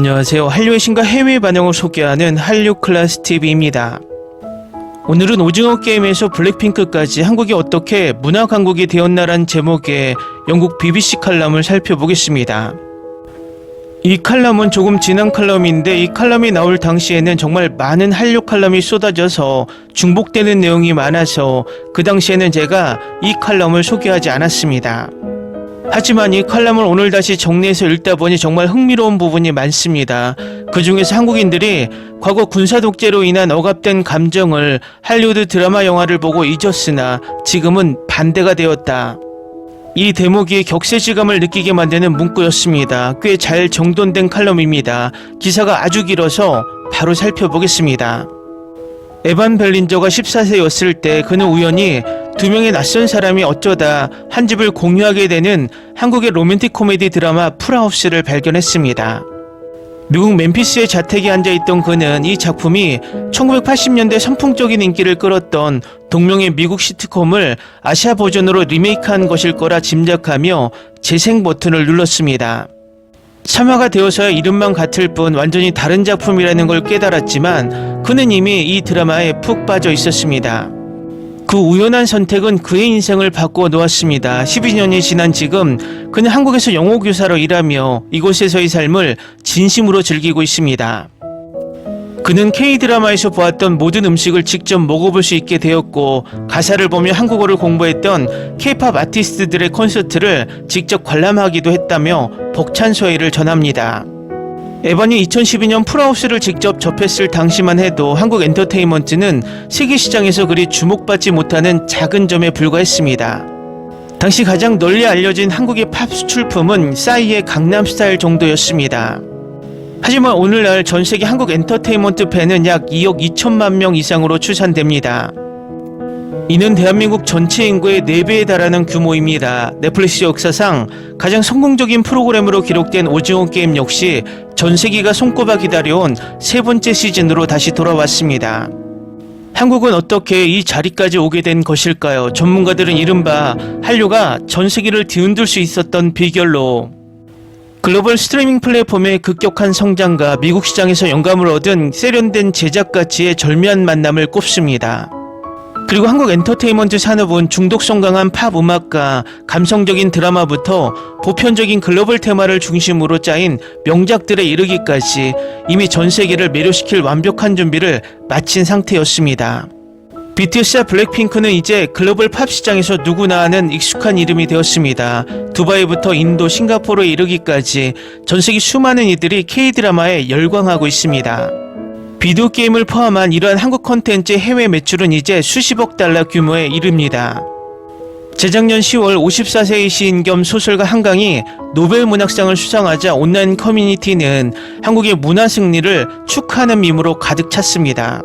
안녕하세요. 한류의 신과 해외 반영을 소개하는 한류클래스TV입니다. 오늘은 오징어 게임에서 블랙핑크까지 한국이 어떻게 문화 강국이 되었나란 제목의 영국 BBC 칼럼을 살펴보겠습니다. 이 칼럼은 조금 지난 칼럼인데 이 칼럼이 나올 당시에는 정말 많은 한류 칼럼이 쏟아져서 중복되는 내용이 많아서 그 당시에는 제가 이 칼럼을 소개하지 않았습니다. 하지만 이 칼럼을 오늘 다시 정리해서 읽다 보니 정말 흥미로운 부분이 많습니다. 그 중에서 한국인들이 과거 군사 독재로 인한 억압된 감정을 할리우드 드라마 영화를 보고 잊었으나 지금은 반대가 되었다. 이 대목이 격세지감을 느끼게 만드는 문구였습니다. 꽤 잘 정돈된 칼럼입니다. 기사가 아주 길어서 바로 살펴보겠습니다. 에반 벨린저가 14세였을 때 그는 우연히 두 명의 낯선 사람이 어쩌다 한 집을 공유하게 되는 한국의 로맨틱 코미디 드라마 풀하우스를 발견했습니다. 미국 멤피스의 자택에 앉아있던 그는 이 작품이 1980년대 선풍적인 인기를 끌었던 동명의 미국 시트콤을 아시아 버전으로 리메이크한 것일 거라 짐작하며 재생 버튼을 눌렀습니다. 3화가 되어서야 이름만 같을 뿐 완전히 다른 작품이라는 걸 깨달았지만 그는 이미 이 드라마에 푹 빠져 있었습니다. 그 우연한 선택은 그의 인생을 바꾸어 놓았습니다. 12년이 지난 지금 그는 한국에서 영어 교사로 일하며 이곳에서의 삶을 진심으로 즐기고 있습니다. 그는 K-드라마에서 보았던 모든 음식을 직접 먹어볼 수 있게 되었고 가사를 보며 한국어를 공부했던 K-팝 아티스트들의 콘서트를 직접 관람하기도 했다며 벅찬 소회를 전합니다. 에반이 2012년 풀하우스를 직접 접했을 당시만 해도 한국 엔터테인먼트는 세계 시장에서 그리 주목받지 못하는 작은 점에 불과했습니다. 당시 가장 널리 알려진 한국의 팝 수출품은 싸이의 강남스타일 정도였습니다. 하지만 오늘날 전세계 한국 엔터테인먼트 팬은 약 2억 2천만 명 이상으로 추산됩니다. 이는 대한민국 전체 인구의 4배에 달하는 규모입니다. 넷플릭스 역사상 가장 성공적인 프로그램으로 기록된 오징어 게임 역시 전세계가 손꼽아 기다려온 세 번째 시즌으로 다시 돌아왔습니다. 한국은 어떻게 이 자리까지 오게 된 것일까요? 전문가들은 이른바 한류가 전세계를 뒤흔들 수 있었던 비결로 글로벌 스트리밍 플랫폼의 급격한 성장과 미국 시장에서 영감을 얻은 세련된 제작 가치의 절묘한 만남을 꼽습니다. 그리고 한국 엔터테인먼트 산업은 중독성 강한 팝 음악과 감성적인 드라마부터 보편적인 글로벌 테마를 중심으로 짜인 명작들에 이르기까지 이미 전 세계를 매료시킬 완벽한 준비를 마친 상태였습니다. BTS와 블랙핑크는 이제 글로벌 팝 시장에서 누구나 아는 익숙한 이름이 되었습니다. 두바이부터 인도, 싱가포르에 이르기까지 전 세계 수많은 이들이 K-드라마에 열광하고 있습니다. 비디오 게임을 포함한 이러한 한국 콘텐츠의 해외 매출은 이제 수십억 달러 규모에 이릅니다. 재작년 10월 54세의 시인 겸 소설가 한강이 노벨 문학상을 수상하자 온라인 커뮤니티는 한국의 문화 승리를 축하하는 밈으로 가득 찼습니다.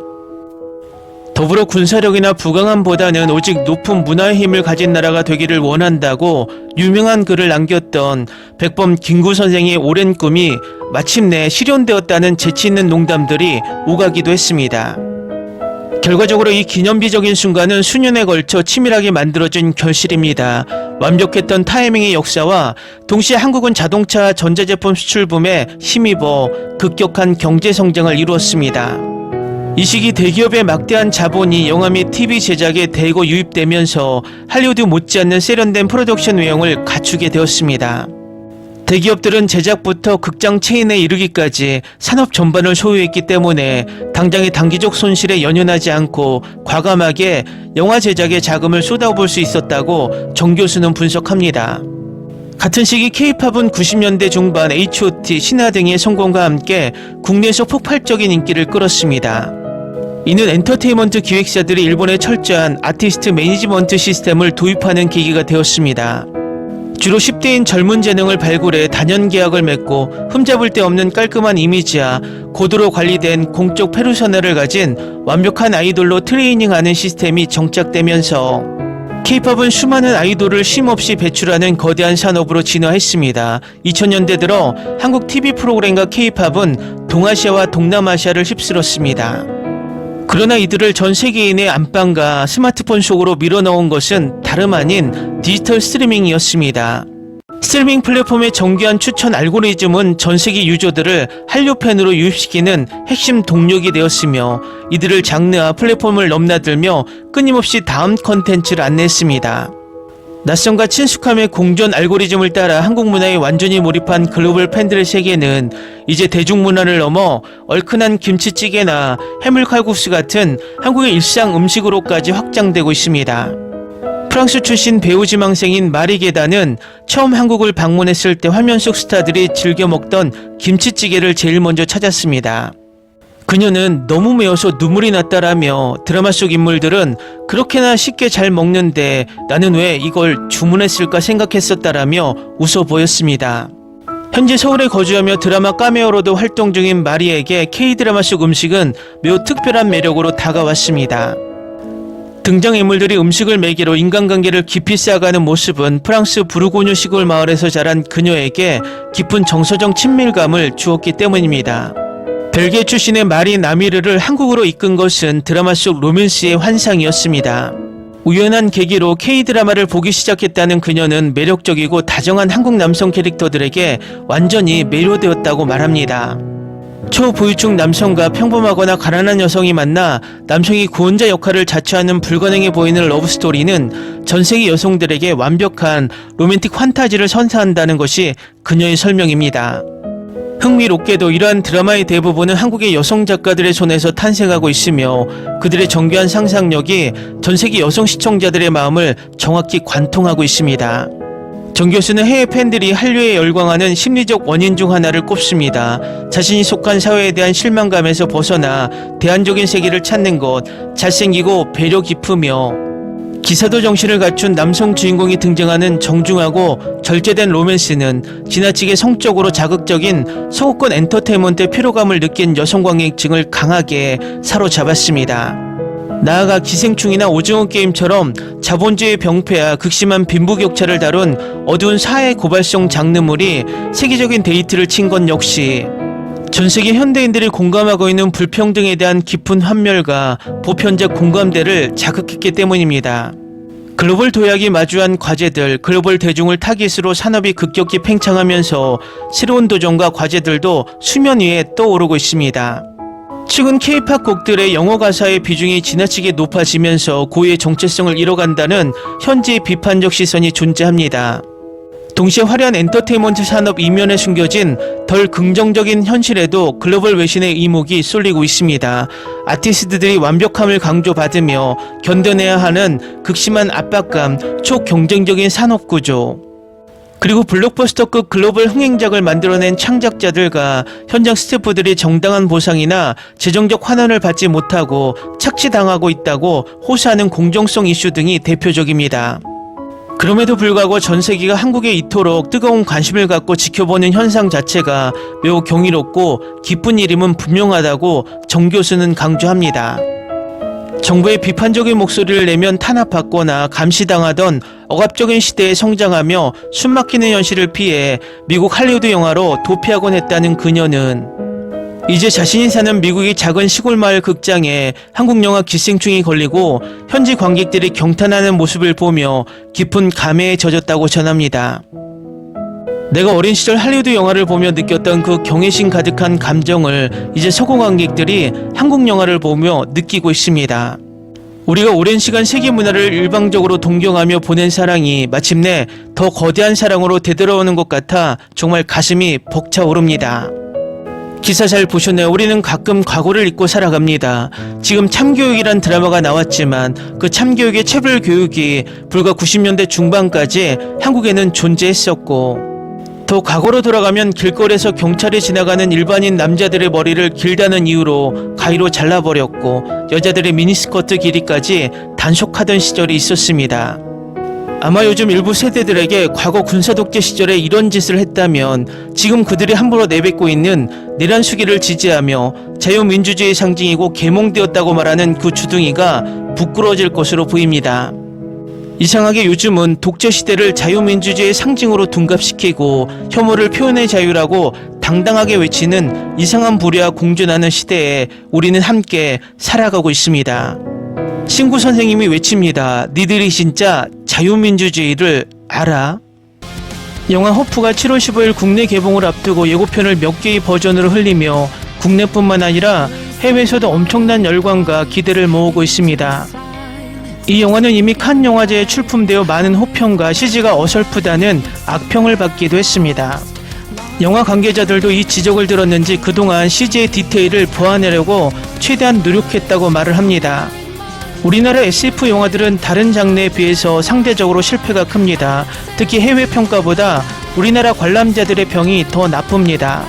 더불어 군사력이나 부강함보다는 오직 높은 문화의 힘을 가진 나라가 되기를 원한다고 유명한 글을 남겼던 백범 김구 선생의 오랜 꿈이 마침내 실현되었다는 재치있는 농담들이 오가기도 했습니다. 결과적으로 이 기념비적인 순간은 수년에 걸쳐 치밀하게 만들어진 결실입니다. 완벽했던 타이밍의 역사와 동시에 한국은 자동차 전자제품 수출 붐에 힘입어 급격한 경제성장을 이루었습니다. 이 시기 대기업의 막대한 자본이 영화 및 TV 제작에 대거 유입되면서 할리우드 못지않는 세련된 프로덕션 외형을 갖추게 되었습니다. 대기업들은 제작부터 극장 체인에 이르기까지 산업 전반을 소유했기 때문에 당장의 단기적 손실에 연연하지 않고 과감하게 영화 제작에 자금을 쏟아부을 수 있었다고 정 교수는 분석합니다. 같은 시기 K-팝은 90년대 중반 H.O.T, 신화 등의 성공과 함께 국내에서 폭발적인 인기를 끌었습니다. 이는 엔터테인먼트 기획사들이 일본에 철저한 아티스트 매니지먼트 시스템을 도입하는 계기가 되었습니다. 주로 10대인 젊은 재능을 발굴해 단연 계약을 맺고 흠잡을 데 없는 깔끔한 이미지와 고도로 관리된 공적 페르소나를 가진 완벽한 아이돌로 트레이닝하는 시스템이 정착되면서 K-팝은 수많은 아이돌을 쉼없이 배출하는 거대한 산업으로 진화했습니다. 2000년대 들어 한국 TV 프로그램과 K-팝은 동아시아와 동남아시아를 휩쓸었습니다. 그러나 이들을 전 세계인의 안방과 스마트폰 속으로 밀어넣은 것은 다름 아닌 디지털 스트리밍이었습니다. 스트리밍 플랫폼의 정교한 추천 알고리즘은 전 세계 유저들을 한류 팬으로 유입시키는 핵심 동력이 되었으며 이들을 장르와 플랫폼을 넘나들며 끊임없이 다음 컨텐츠를 안내했습니다. 낯선과 친숙함의 공존 알고리즘을 따라 한국 문화에 완전히 몰입한 글로벌 팬들의 세계는 이제 대중문화를 넘어 얼큰한 김치찌개나 해물칼국수 같은 한국의 일상 음식으로까지 확장되고 있습니다. 프랑스 출신 배우 지망생인 마리 게다는 처음 한국을 방문했을 때 화면 속 스타들이 즐겨 먹던 김치찌개를 제일 먼저 찾았습니다. 그녀는 너무 매워서 눈물이 났다라며 드라마 속 인물들은 그렇게나 쉽게 잘 먹는데 나는 왜 이걸 주문했을까 생각했었다라며 웃어 보였습니다. 현재 서울에 거주하며 드라마 카메오로도 활동 중인 마리에게 K드라마 속 음식은 매우 특별한 매력으로 다가왔습니다. 등장인물들이 음식을 매개로 인간관계를 깊이 쌓아가는 모습은 프랑스 부르고뉴 시골 마을에서 자란 그녀에게 깊은 정서적 친밀감을 주었기 때문입니다. 벨기에 출신의 마리 나미르를 한국으로 이끈 것은 드라마 속 로맨스의 환상이었습니다. 우연한 계기로 K드라마를 보기 시작했다는 그녀는 매력적이고 다정한 한국 남성 캐릭터들에게 완전히 매료되었다고 말합니다. 초부유층 남성과 평범하거나 가난한 여성이 만나 남성이 구원자 역할을 자처하는 불가능해 보이는 러브스토리는 전세계 여성들에게 완벽한 로맨틱 환타지를 선사한다는 것이 그녀의 설명입니다. 흥미롭게도 이러한 드라마의 대부분은 한국의 여성 작가들의 손에서 탄생하고 있으며 그들의 정교한 상상력이 전세계 여성 시청자들의 마음을 정확히 관통하고 있습니다. 정 교수는 해외 팬들이 한류에 열광하는 심리적 원인 중 하나를 꼽습니다. 자신이 속한 사회에 대한 실망감에서 벗어나 대안적인 세계를 찾는 것, 잘생기고 배려 깊으며 기사도 정신을 갖춘 남성 주인공이 등장하는 정중하고 절제된 로맨스는 지나치게 성적으로 자극적인 서구권 엔터테인먼트의 피로감을 느낀 여성 관객층을 강하게 사로잡았습니다. 나아가 기생충이나 오징어 게임처럼 자본주의 병폐와 극심한 빈부격차를 다룬 어두운 사회 고발성 장르물이 세계적인 데이트를 친 건 역시 전세계 현대인들이 공감하고 있는 불평등에 대한 깊은 환멸과 보편적 공감대를 자극했기 때문입니다. 글로벌 도약이 마주한 과제들, 글로벌 대중을 타깃으로 산업이 급격히 팽창하면서 새로운 도전과 과제들도 수면 위에 떠오르고 있습니다. 최근 K-팝 곡들의 영어 가사의 비중이 지나치게 높아지면서 고유의 정체성을 잃어간다는 현지의 비판적 시선이 존재합니다. 동시에 화려한 엔터테인먼트 산업 이면에 숨겨진 덜 긍정적인 현실에도 글로벌 외신의 이목이 쏠리고 있습니다. 아티스트들이 완벽함을 강조받으며 견뎌내야 하는 극심한 압박감, 초경쟁적인 산업구조, 그리고 블록버스터급 글로벌 흥행작을 만들어낸 창작자들과 현장 스태프들이 정당한 보상이나 재정적 환원을 받지 못하고 착취당하고 있다고 호소하는 공정성 이슈 등이 대표적입니다. 그럼에도 불구하고 전 세계가 한국에 이토록 뜨거운 관심을 갖고 지켜보는 현상 자체가 매우 경이롭고 기쁜 일임은 분명하다고 정 교수는 강조합니다. 정부의 비판적인 목소리를 내면 탄압받거나 감시당하던 억압적인 시대에 성장하며 숨막히는 현실을 피해 미국 할리우드 영화로 도피하곤 했다는 그녀는 이제 자신이 사는 미국의 작은 시골 마을 극장에 한국 영화 기생충이 걸리고 현지 관객들이 경탄하는 모습을 보며 깊은 감회에 젖었다고 전합니다. 내가 어린 시절 할리우드 영화를 보며 느꼈던 그 경외심 가득한 감정을 이제 서구 관객들이 한국 영화를 보며 느끼고 있습니다. 우리가 오랜 시간 세계 문화를 일방적으로 동경하며 보낸 사랑이 마침내 더 거대한 사랑으로 되돌아오는 것 같아 정말 가슴이 벅차오릅니다. 기사 잘 보셨나요? 우리는 가끔 과거를 잊고 살아갑니다. 지금 참교육이란 드라마가 나왔지만 그 참교육의 체벌 교육이 불과 90년대 중반까지 한국에는 존재했었고, 더 과거로 돌아가면 길거리에서 경찰이 지나가는 일반인 남자들의 머리를 길다는 이유로 가위로 잘라버렸고 여자들의 미니스커트 길이까지 단속하던 시절이 있었습니다. 아마 요즘 일부 세대들에게 과거 군사독재 시절에 이런 짓을 했다면 지금 그들이 함부로 내뱉고 있는 내란 수기를 지지하며 자유민주주의의 상징이고 계몽되었다고 말하는 그 주둥이가 부끄러워질 것으로 보입니다. 이상하게 요즘은 독재 시대를 자유민주주의의 상징으로 둔갑시키고 혐오를 표현의 자유라고 당당하게 외치는 이상한 부류와 공존하는 시대에 우리는 함께 살아가고 있습니다. 신구 선생님이 외칩니다. 니들이 진짜 자유민주주의를 알아? 영화 허프가 7월 15일 국내 개봉을 앞두고 예고편을 몇 개의 버전으로 흘리며 국내뿐만 아니라 해외에서도 엄청난 열광과 기대를 모으고 있습니다. 이 영화는 이미 칸 영화제에 출품되어 많은 호평과 CG가 어설프다는 악평을 받기도 했습니다. 영화 관계자들도 이 지적을 들었는지 그동안 CG의 디테일을 보완하려고 최대한 노력했다고 말을 합니다. 우리나라 SF 영화들은 다른 장르에 비해서 상대적으로 실패가 큽니다. 특히 해외 평가보다 우리나라 관람자들의 평이 더 나쁩니다.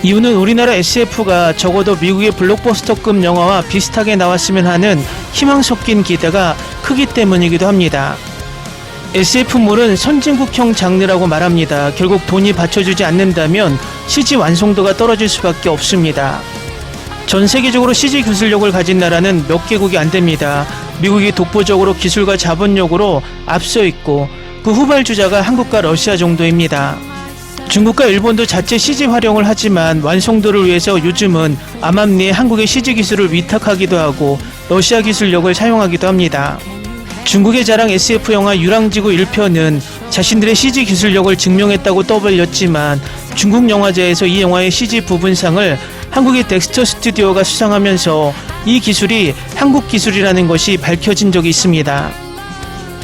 이유는 우리나라 SF가 적어도 미국의 블록버스터급 영화와 비슷하게 나왔으면 하는 희망 섞인 기대가 크기 때문이기도 합니다. SF물은 선진국형 장르라고 말합니다. 결국 돈이 받쳐주지 않는다면 CG 완성도가 떨어질 수밖에 없습니다. 전 세계적으로 CG 기술력을 가진 나라는 몇 개국이 안 됩니다. 미국이 독보적으로 기술과 자본력으로 앞서 있고 그 후발주자가 한국과 러시아 정도입니다. 중국과 일본도 자체 CG 활용을 하지만 완성도를 위해서 요즘은 암암리에 한국의 CG 기술을 위탁하기도 하고 러시아 기술력을 사용하기도 합니다. 중국의 자랑 SF 영화 유랑지구 1편은 자신들의 CG 기술력을 증명했다고 떠벌렸지만 중국 영화제에서 이 영화의 CG 부분상을 한국의 덱스터 스튜디오가 수상하면서 이 기술이 한국 기술이라는 것이 밝혀진 적이 있습니다.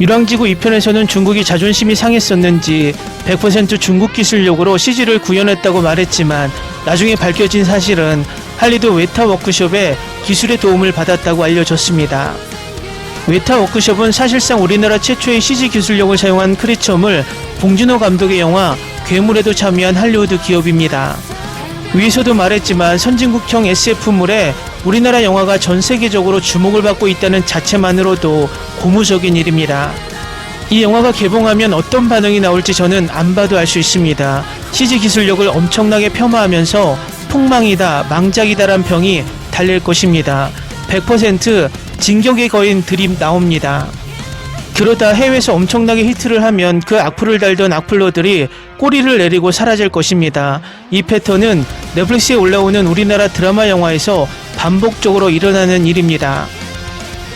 유랑지구 2편에서는 중국이 자존심이 상했었는지 100% 중국 기술력으로 CG를 구현했다고 말했지만 나중에 밝혀진 사실은 할리우드 웨타 워크숍의 기술의 도움을 받았다고 알려졌습니다. 웨타 워크숍은 사실상 우리나라 최초의 CG 기술력을 사용한 크리처물 봉준호 감독의 영화 괴물에도 참여한 할리우드 기업입니다. 위에서도 말했지만 선진국형 SF물에 우리나라 영화가 전 세계적으로 주목을 받고 있다는 자체만으로도 고무적인 일입니다. 이 영화가 개봉하면 어떤 반응이 나올지 저는 안 봐도 알 수 있습니다. CG 기술력을 엄청나게 폄하하면서 폭망이다, 망작이다란 평이 달릴 것입니다. 100% 진격의 거인 드립 나옵니다. 그러다 해외에서 엄청나게 히트를 하면 그 악플을 달던 악플러들이 꼬리를 내리고 사라질 것입니다. 이 패턴은 넷플릭스에 올라오는 우리나라 드라마 영화에서 반복적으로 일어나는 일입니다.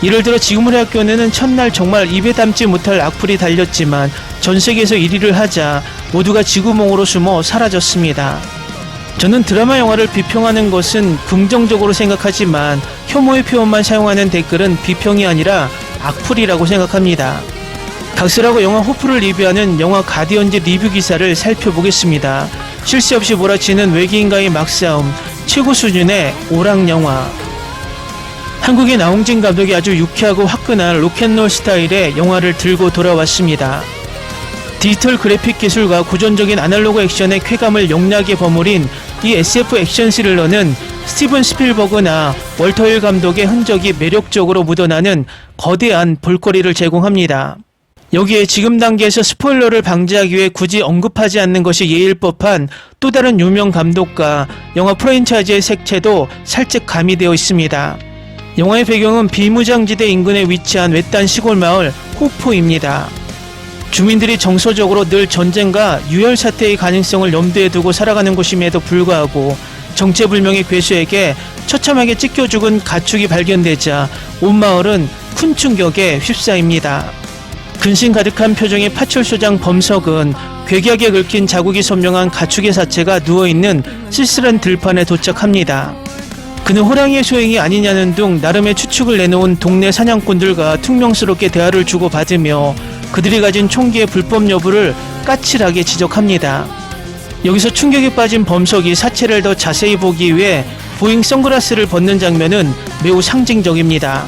예를 들어 지구물의 학교는 첫날 정말 입에 담지 못할 악플이 달렸지만 전 세계에서 1위를 하자 모두가 지구멍으로 숨어 사라졌습니다. 저는 드라마 영화를 비평하는 것은 긍정적으로 생각하지만 혐오의 표현만 사용하는 댓글은 비평이 아니라 악플이라고 생각합니다. 각설하고 영화 호프를 리뷰하는 영화 가디언즈 리뷰 기사를 살펴보겠습니다. 쉴 새 없이 몰아치는 외계인과의 막싸움, 최고 수준의 오락 영화. 한국의 나홍진 감독이 아주 유쾌하고 화끈한 로켓롤 스타일의 영화를 들고 돌아왔습니다. 디지털 그래픽 기술과 고전적인 아날로그 액션의 쾌감을 영리하게 버무린 이 SF 액션 스릴러는 스티븐 스필버그나 월터 힐 감독의 흔적이 매력적으로 묻어나는 거대한 볼거리를 제공합니다. 여기에 지금 단계에서 스포일러를 방지하기 위해 굳이 언급하지 않는 것이 예일 법한 또 다른 유명 감독과 영화 프랜차이즈의 색채도 살짝 가미되어 있습니다. 영화의 배경은 비무장지대 인근에 위치한 외딴 시골 마을 호포입니다. 주민들이 정서적으로 늘 전쟁과 유혈 사태의 가능성을 염두에 두고 살아가는 곳임에도 불구하고 정체불명의 괴수에게 처참하게 찢겨 죽은 가축이 발견되자 온 마을은 큰 충격에 휩싸입니다. 근심 가득한 표정의 파출소장 범석은 괴기하게 긁힌 자국이 선명한 가축의 사체가 누워있는 쓸쓸한 들판에 도착합니다. 그는 호랑이의 소행이 아니냐는 등 나름의 추측을 내놓은 동네 사냥꾼들과 퉁명스럽게 대화를 주고받으며 그들이 가진 총기의 불법 여부를 까칠하게 지적합니다. 여기서 충격에 빠진 범석이 사체를 더 자세히 보기 위해 보잉 선글라스를 벗는 장면은 매우 상징적입니다.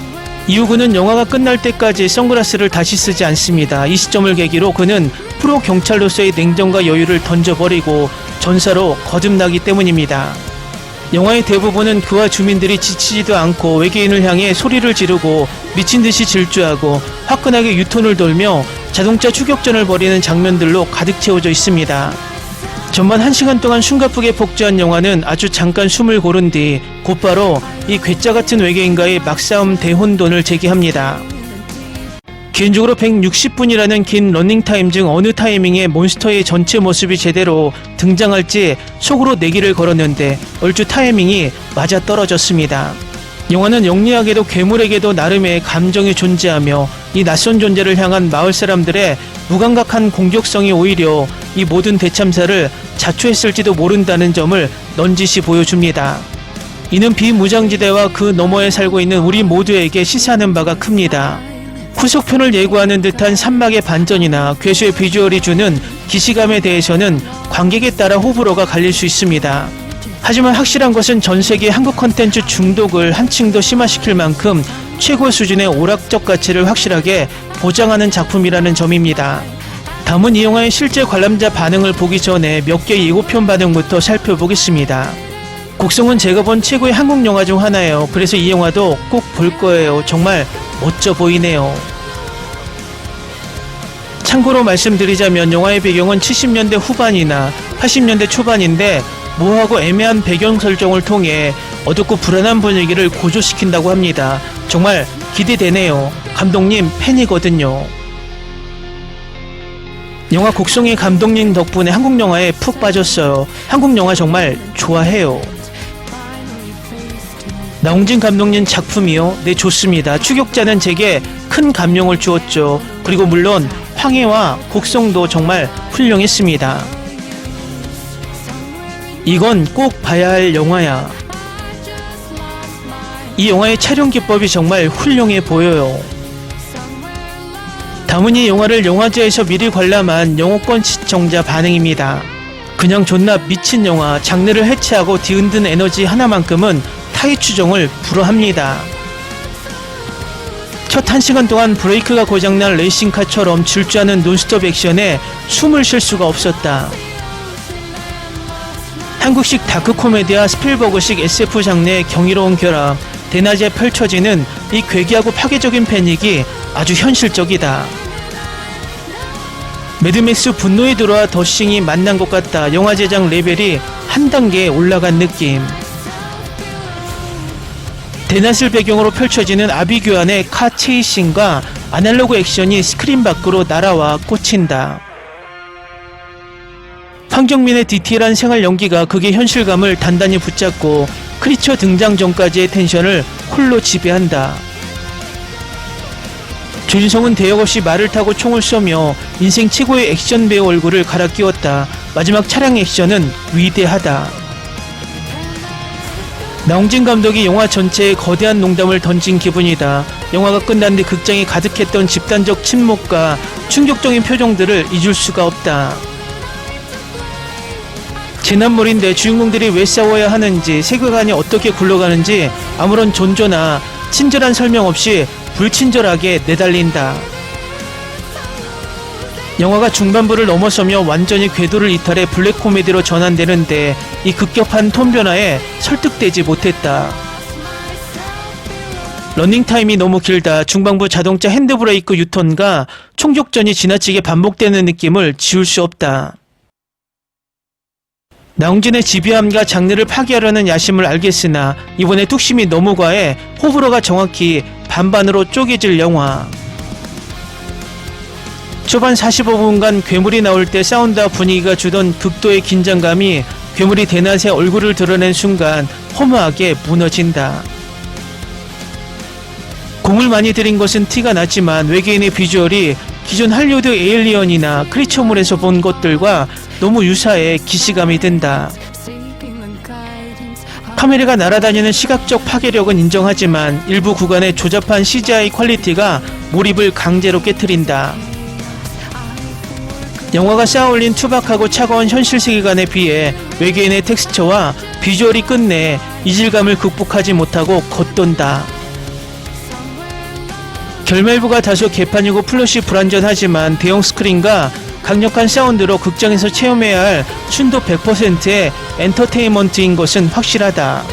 이후 그는 영화가 끝날 때까지 선글라스를 다시 쓰지 않습니다. 이 시점을 계기로 그는 프로 경찰로서의 냉정과 여유를 던져버리고 전사로 거듭나기 때문입니다. 영화의 대부분은 그와 주민들이 지치지도 않고 외계인을 향해 소리를 지르고 미친듯이 질주하고 화끈하게 유턴을 돌며 자동차 추격전을 벌이는 장면들로 가득 채워져 있습니다. 전반 1시간 동안 숨가쁘게 폭주한 영화는 아주 잠깐 숨을 고른 뒤 곧바로 이 괴짜 같은 외계인과의 막싸움 대혼돈을 제기합니다. 개인적으로 160분이라는 긴 러닝타임 중 어느 타이밍에 몬스터의 전체 모습이 제대로 등장할지 속으로 내기를 걸었는데 얼추 타이밍이 맞아떨어졌습니다. 영화는 영리하게도 괴물에게도 나름의 감정이 존재하며 이 낯선 존재를 향한 마을 사람들의 무감각한 공격성이 오히려 이 모든 대참사를 자초했을지도 모른다는 점을 넌지시 보여줍니다. 이는 비무장지대와 그 너머에 살고 있는 우리 모두에게 시사하는 바가 큽니다. 후속편을 예고하는 듯한 산막의 반전이나 괴수의 비주얼이 주는 기시감에 대해서는 관객에 따라 호불호가 갈릴 수 있습니다. 하지만 확실한 것은 전 세계 한국 콘텐츠 중독을 한층 더 심화시킬 만큼 최고 수준의 오락적 가치를 확실하게 보장하는 작품이라는 점입니다. 다음은 이 영화의 실제 관람자 반응을 보기 전에 몇 개 예고편 반응부터 살펴보겠습니다. 곡성은 제가 본 최고의 한국 영화 중 하나예요. 그래서 이 영화도 꼭 볼 거예요. 정말 멋져 보이네요. 참고로 말씀드리자면 영화의 배경은 70년대 후반이나 80년대 초반인데 모호하고 애매한 배경 설정을 통해 어둡고 불안한 분위기를 고조시킨다고 합니다. 정말 기대되네요. 감독님 팬이거든요. 영화 곡성의 감독님 덕분에 한국 영화에 푹 빠졌어요. 한국 영화 정말 좋아해요. 나홍진 감독님 작품이요? 네, 좋습니다. 추격자는 제게 큰 감명을 주었죠. 그리고 물론 황해와 곡성도 정말 훌륭했습니다. 이건 꼭 봐야 할 영화야. 이 영화의 촬영 기법이 정말 훌륭해 보여요. 다음은 이 영화를 영화제에서 미리 관람한 영어권 시청자 반응입니다. 그냥 존나 미친 영화, 장르를 해체하고 뒤흔든 에너지 하나만큼은 타의 추종을 불허합니다. 첫 1시간 동안 브레이크가 고장난 레이싱카처럼 질주하는 논스톱 액션에 숨을 쉴 수가 없었다. 한국식 다크 코미디와 스필버그식 SF 장르의 경이로운 결합, 대낮에 펼쳐지는 이 괴기하고 파괴적인 패닉이 아주 현실적이다. 매드맥스 분노의 드로와 더싱이 만난 것 같다. 영화 제작 레벨이 한 단계 올라간 느낌. 대낮을 배경으로 펼쳐지는 아비규환의 카 체이싱과 아날로그 액션이 스크린 밖으로 날아와 꽂힌다. 황정민의 디테일한 생활 연기가 극의 현실감을 단단히 붙잡고 크리처 등장 전까지의 텐션을 홀로 지배한다. 조인성은 대역 없이 말을 타고 총을 쏘며 인생 최고의 액션 배우 얼굴을 갈아 끼웠다. 마지막 차량 액션은 위대하다. 나홍진 감독이 영화 전체에 거대한 농담을 던진 기분이다. 영화가 끝난 뒤 극장이 가득했던 집단적 침묵과 충격적인 표정들을 잊을 수가 없다. 재난물인데 주인공들이 왜 싸워야 하는지, 세계관이 어떻게 굴러가는지 아무런 존조나 친절한 설명 없이 불친절하게 내달린다. 영화가 중반부를 넘어서며 완전히 궤도를 이탈해 블랙 코미디로 전환되는데 이 급격한 톤 변화에 설득되지 못했다. 러닝타임이 너무 길다. 중반부 자동차 핸드브레이크 유턴과 총격전이 지나치게 반복되는 느낌을 지울 수 없다. 나홍진의 집요함과 장르를 파괴하려는 야심을 알겠으나 이번에 뚝심이 너무 과해 호불호가 정확히 반반으로 쪼개질 영화. 초반 45분간 괴물이 나올 때 사운드와 분위기가 주던 극도의 긴장감이 괴물이 대낮에 얼굴을 드러낸 순간 허무하게 무너진다. 공을 많이 들인 것은 티가 나지만 외계인의 비주얼이 기존 할리우드 에일리언이나 크리처물에서 본 것들과 너무 유사해 기시감이 든다. 카메라가 날아다니는 시각적 파괴력은 인정하지만 일부 구간의 조잡한 CGI 퀄리티가 몰입을 강제로 깨트린다. 영화가 쌓아올린 투박하고 차가운 현실 세계관에 비해 외계인의 텍스처와 비주얼이 끝내 이질감을 극복하지 못하고 겉돈다. 결말부가 다소 개판이고 플롯이 불완전하지만 대형 스크린과 강력한 사운드로 극장에서 체험해야 할 순도 100%의 엔터테인먼트인 것은 확실하다.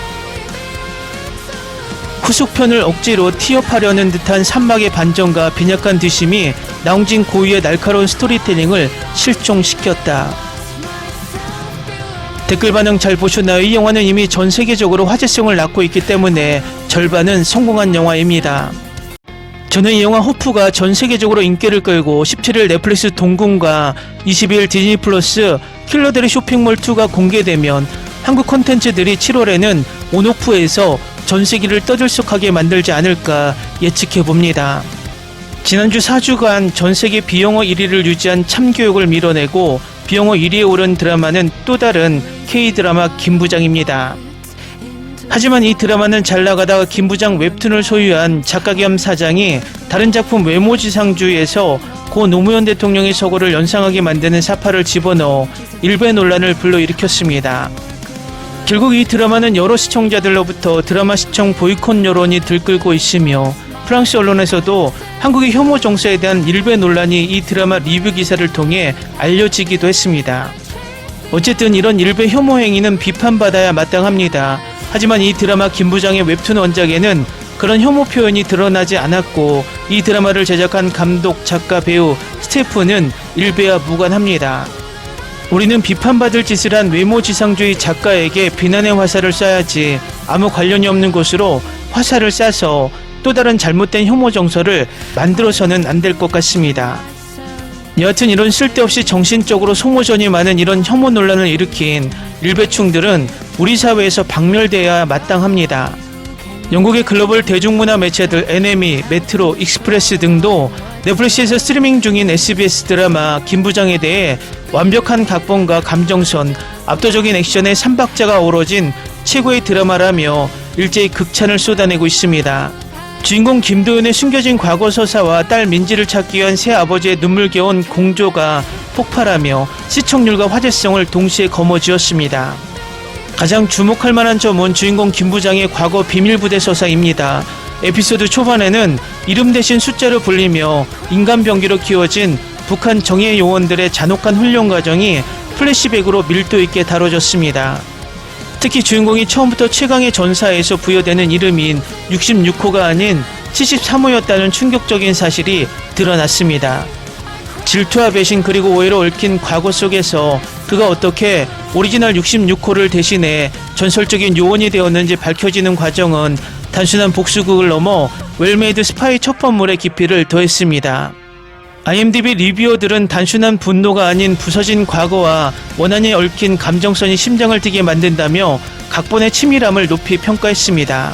후속편을 억지로 티업하려는 듯한 산막의 반전과 빈약한 뒷심이 나홍진 고유의 날카로운 스토리텔링을 실종시켰다. 댓글 반응 잘 보셨나요? 이 영화는 이미 전 세계적으로 화제성을 낳고 있기 때문에 절반은 성공한 영화입니다. 저는 이 영화 호프가 전 세계적으로 인기를 끌고 17일 넷플릭스 동궁과 22일 디즈니 플러스 킬러들의 쇼핑몰2가 공개되면 한국 콘텐츠들이 7월에는 온오프에서 전 세계를 떠들썩하게 만들지 않을까 예측해봅니다. 지난주 4주간 전세계 비영어 1위를 유지한 참교육을 밀어내고 비영어 1위에 오른 드라마는 또 다른 K드라마 김부장입니다. 하지만 이 드라마는 잘 나가다가 김부장 웹툰을 소유한 작가 겸 사장이 다른 작품 외모지상주의에서 고 노무현 대통령의 서거를 연상하게 만드는 사파를 집어넣어 일배 논란을 불러일으켰습니다. 결국 이 드라마는 여러 시청자들로부터 드라마 시청 보이콧 여론이 들끓고 있으며 프랑스 언론에서도 한국의 혐오 정서에 대한 일배 논란이 이 드라마 리뷰 기사를 통해 알려지기도 했습니다. 어쨌든 이런 일배 혐오 행위는 비판받아야 마땅합니다. 하지만 이 드라마 김부장의 웹툰 원작에는 그런 혐오 표현이 드러나지 않았고 이 드라마를 제작한 감독, 작가, 배우, 스태프는 일배와 무관합니다. 우리는 비판받을 짓을 한 외모지상주의 작가에게 비난의 화살을 쏴야지 아무 관련이 없는 곳으로 화살을 쏴서 또 다른 잘못된 혐오 정서를 만들어서는 안 될 것 같습니다. 여하튼 이런 쓸데없이 정신적으로 소모전이 많은 이런 혐오 논란을 일으킨 일배충들은 우리 사회에서 박멸돼야 마땅합니다. 영국의 글로벌 대중문화 매체들 NME, 메트로, 익스프레스 등도 넷플릭스에서 스트리밍 중인 SBS 드라마 김부장에 대해 완벽한 각본과 감정선, 압도적인 액션의 3박자가 어우러진 최고의 드라마라며 일제히 극찬을 쏟아내고 있습니다. 주인공 김도윤의 숨겨진 과거 서사와 딸 민지를 찾기 위한 새아버지의 눈물겨운 공조가 폭발하며 시청률과 화제성을 동시에 거머쥐었습니다. 가장 주목할 만한 점은 주인공 김부장의 과거 비밀부대 서사입니다. 에피소드 초반에는 이름 대신 숫자로 불리며 인간병기로 키워진 북한 정예 요원들의 잔혹한 훈련 과정이 플래시백으로 밀도 있게 다뤄졌습니다. 특히 주인공이 처음부터 최강의 전사에서 부여되는 이름인 66호가 아닌 73호였다는 충격적인 사실이 드러났습니다. 질투와 배신 그리고 오해로 얽힌 과거 속에서 그가 어떻게 오리지널 66호를 대신해 전설적인 요원이 되었는지 밝혀지는 과정은 단순한 복수극을 넘어 웰메이드 스파이 첩보물의 깊이를 더했습니다. IMDb 리뷰어들은 단순한 분노가 아닌 부서진 과거와 원한이 얽힌 감정선이 심장을 뛰게 만든다며 각본의 치밀함을 높이 평가했습니다.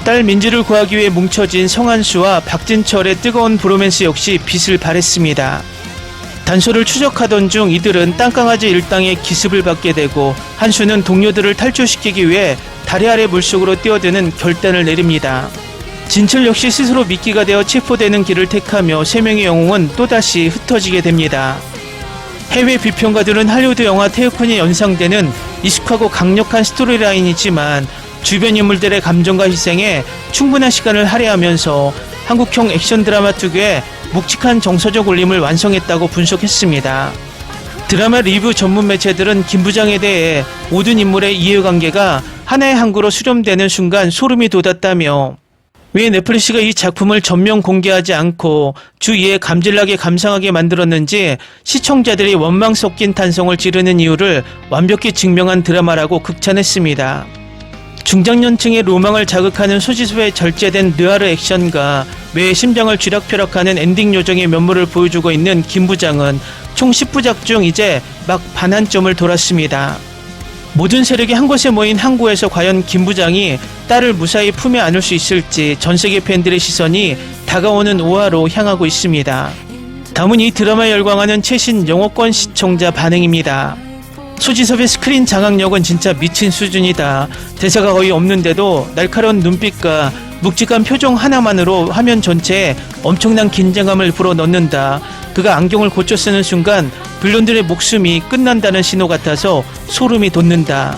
딸 민지를 구하기 위해 뭉쳐진 성한수와 박진철의 뜨거운 브로맨스 역시 빛을 발했습니다. 단서를 추적하던 중 이들은 땅강아지 일당의 기습을 받게 되고 한수는 동료들을 탈출시키기 위해 다리 아래 물속으로 뛰어드는 결단을 내립니다. 진철 역시 스스로 미끼가 되어 체포되는 길을 택하며 세 명의 영웅은 또다시 흩어지게 됩니다. 해외 비평가들은 할리우드 영화 테오큰이 연상되는 익숙하고 강력한 스토리라인이지만 주변 인물들의 감정과 희생에 충분한 시간을 할애하면서 한국형 액션 드라마 특유의 묵직한 정서적 울림을 완성했다고 분석했습니다. 드라마 리뷰 전문 매체들은 김부장에 대해 모든 인물의 이해관계가 하나의 항구로 수렴되는 순간 소름이 돋았다며 왜 넷플릭스가 이 작품을 전면 공개하지 않고 주 2회 감질나게 감상하게 만들었는지 시청자들이 원망 섞인 탄성을 지르는 이유를 완벽히 증명한 드라마라고 극찬했습니다. 중장년층의 로망을 자극하는 소지섭의 절제된 느와르 액션과 매의 심장을 쥐락펴락하는 엔딩 요정의 면모를 보여주고 있는 김부장은 총 10부작 중 이제 막 반환점을 돌았습니다. 모든 세력이 한 곳에 모인 항구에서 과연 김부장이 딸을 무사히 품에 안을 수 있을지 전세계 팬들의 시선이 다가오는 5화로 향하고 있습니다. 다음은 이 드라마에 열광하는 최신 영어권 시청자 반응입니다. 소지섭의 스크린 장악력은 진짜 미친 수준이다. 대사가 거의 없는데도 날카로운 눈빛과 묵직한 표정 하나만으로 화면 전체에 엄청난 긴장감을 불어넣는다. 그가 안경을 고쳐 쓰는 순간 빌런들의 목숨이 끝난다는 신호 같아서 소름이 돋는다.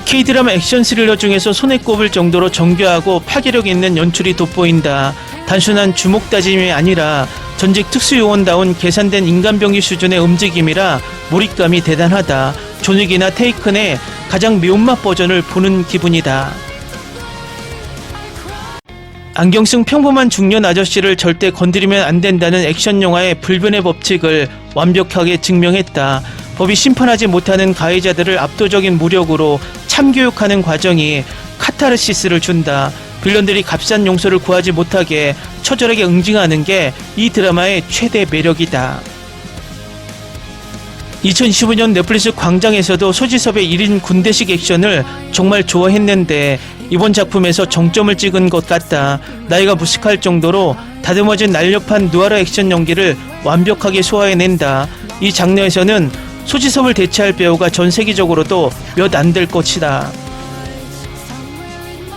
K드라마 액션 스릴러 중에서 손에 꼽을 정도로 정교하고 파괴력 있는 연출이 돋보인다. 단순한 주목 다짐이 아니라 전직 특수요원다운 계산된 인간병기 수준의 움직임이라 몰입감이 대단하다. 존윅이나 테이큰의 가장 매운맛 버전을 보는 기분이다. 안경 쓴 평범한 중년 아저씨를 절대 건드리면 안 된다는 액션 영화의 불변의 법칙을 완벽하게 증명했다. 법이 심판하지 못하는 가해자들을 압도적인 무력으로 참교육하는 과정이 카타르시스를 준다. 빌런들이 값싼 용서를 구하지 못하게 처절하게 응징하는 게 이 드라마의 최대 매력이다. 2025년 넷플릭스 광장에서도 소지섭의 1인 군대식 액션을 정말 좋아했는데 이번 작품에서 정점을 찍은 것 같다. 나이가 무식할 정도로 다듬어진 날렵한 누아르 액션 연기를 완벽하게 소화해낸다. 이 장르에서는 소지섭을 대체할 배우가 전 세계적으로도 몇 안 될 것이다.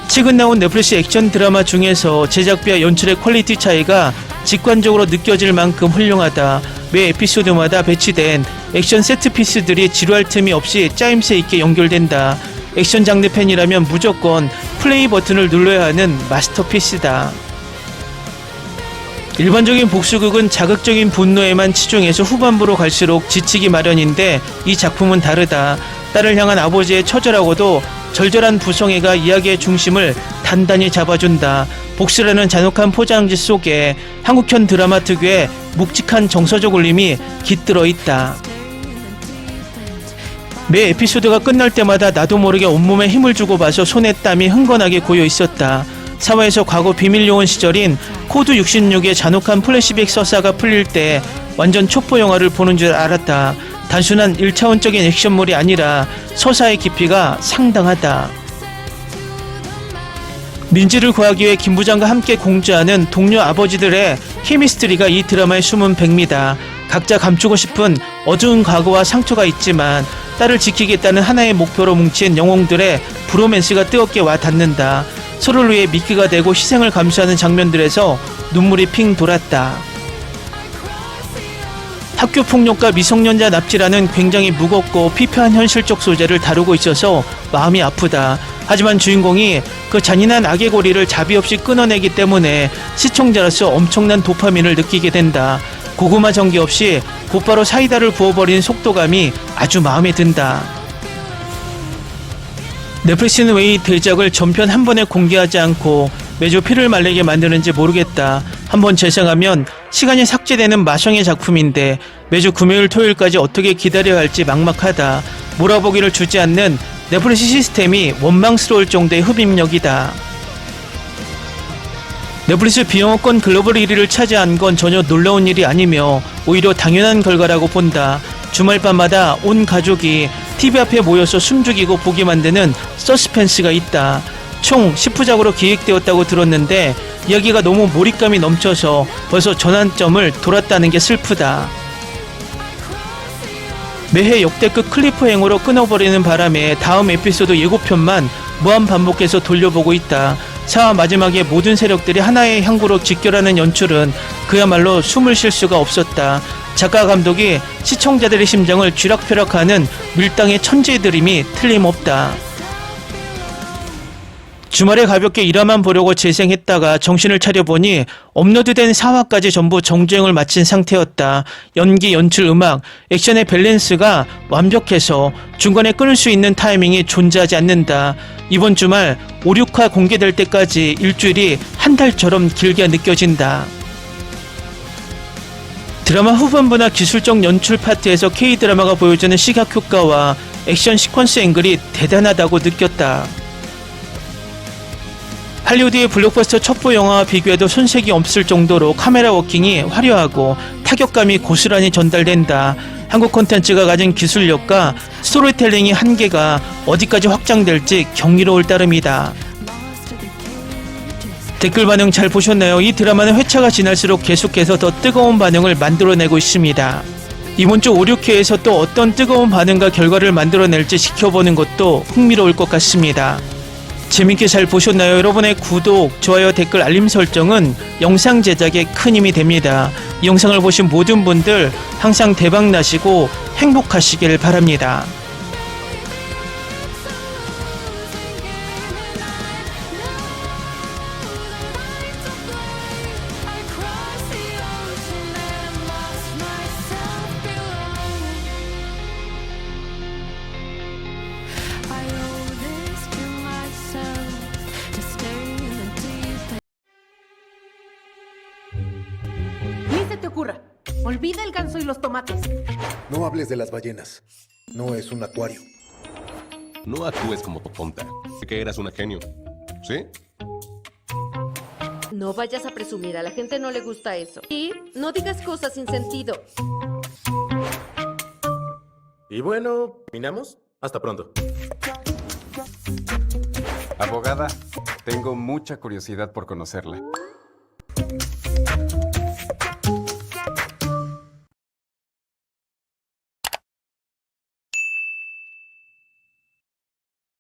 최근 나온 넷플릭스 액션 드라마 중에서 제작비와 연출의 퀄리티 차이가 직관적으로 느껴질 만큼 훌륭하다. 매 에피소드마다 배치된 액션 세트피스들이 지루할 틈이 없이 짜임새 있게 연결된다. 액션 장르 팬이라면 무조건 플레이 버튼을 눌러야 하는 마스터피스다. 일반적인 복수극은 자극적인 분노에만 치중해서 후반부로 갈수록 지치기 마련인데 이 작품은 다르다. 딸을 향한 아버지의 처절하고도 절절한 부성애가 이야기의 중심을 단단히 잡아준다. 복수라는 잔혹한 포장지 속에 한국형 드라마 특유의 묵직한 정서적 울림이 깃들어 있다. 매 에피소드가 끝날 때마다 나도 모르게 온몸에 힘을 주고 봐서 손에 땀이 흥건하게 고여 있었다. 사화에서 과거 비밀요원 시절인 코드 66의 잔혹한 플래시백 서사가 풀릴 때 완전 촉보 영화를 보는 줄 알았다. 단순한 1차원적인 액션물이 아니라 서사의 깊이가 상당하다. 민지를 구하기 위해 김 부장과 함께 공주하는 동료 아버지들의 케미스트리가 이 드라마의 숨은 백미다. 각자 감추고 싶은 어두운 과거와 상처가 있지만 딸을 지키겠다는 하나의 목표로 뭉친 영웅들의 브로맨스가 뜨겁게 와 닿는다. 서로를 위해 미끼가 되고 희생을 감수하는 장면들에서 눈물이 핑 돌았다. 학교 폭력과 미성년자 납치라는 굉장히 무겁고 피폐한 현실적 소재를 다루고 있어서 마음이 아프다. 하지만 주인공이 그 잔인한 악의 고리를 자비 없이 끊어내기 때문에 시청자로서 엄청난 도파민을 느끼게 된다. 고구마 전기 없이 곧바로 사이다를 부어버리는 속도감이 아주 마음에 든다. 넷플릭스는 왜 이 대작을 전편 한 번에 공개하지 않고 매주 피를 말리게 만드는지 모르겠다. 한번 재생하면 시간이 삭제되는 마성의 작품인데 매주 금요일 토요일까지 어떻게 기다려야 할지 막막하다. 몰아보기를 주지 않는 넷플릭스 시스템이 원망스러울 정도의 흡입력이다. 넷플릭스 비영어권 글로벌 1위를 차지한 건 전혀 놀라운 일이 아니며 오히려 당연한 결과라고 본다. 주말밤마다 온 가족이 TV 앞에 모여서 숨죽이고 보게 만드는 서스펜스가 있다. 총 10부작으로 기획되었다고 들었는데 이야기가 너무 몰입감이 넘쳐서 벌써 전환점을 돌았다는 게 슬프다. 매해 역대급 클리프행어로 끊어버리는 바람에 다음 에피소드 예고편만 무한 반복해서 돌려보고 있다. 4화 마지막에 모든 세력들이 하나의 향구로 직결하는 연출은 그야말로 숨을 쉴 수가 없었다. 작가 감독이 시청자들의 심장을 쥐락펴락하는 밀당의 천재의 드림이 틀림없다. 주말에 가볍게 일화만 보려고 재생했다가 정신을 차려보니 업로드된 4화까지 전부 정주행을 마친 상태였다. 연기, 연출, 음악, 액션의 밸런스가 완벽해서 중간에 끊을 수 있는 타이밍이 존재하지 않는다. 이번 주말 5, 6화 공개될 때까지 일주일이 한 달처럼 길게 느껴진다. 드라마 후반부나 기술적 연출 파트에서 K드라마가 보여주는 시각 효과와 액션 시퀀스 앵글이 대단하다고 느꼈다. 할리우드의 블록버스터 첩보 영화와 비교해도 손색이 없을 정도로 카메라 워킹이 화려하고 타격감이 고스란히 전달된다. 한국 콘텐츠가 가진 기술력과 스토리텔링의 한계가 어디까지 확장될지 경이로울 따름이다. 댓글 반응 잘 보셨나요? 이 드라마는 회차가 지날수록 계속해서 더 뜨거운 반응을 만들어내고 있습니다. 이번 주 5, 6회에서 또 어떤 뜨거운 반응과 결과를 만들어낼지 지켜보는 것도 흥미로울 것 같습니다. 재밌게 잘 보셨나요? 여러분의 구독, 좋아요, 댓글, 알림 설정은 영상 제작에 큰 힘이 됩니다. 이 영상을 보신 모든 분들 항상 대박나시고 행복하시길 바랍니다. Ni se te ocurra. Olvida el ganso y los tomates. No hables de las ballenas. No es un acuario. No actúes como tonta. Que eras una genio. ¿Sí? No vayas a presumir, a la gente no le gusta eso. Y no digas cosas sin sentido. Y bueno, ¿terminamos? Hasta pronto. Abogada, tengo mucha curiosidad por conocerla.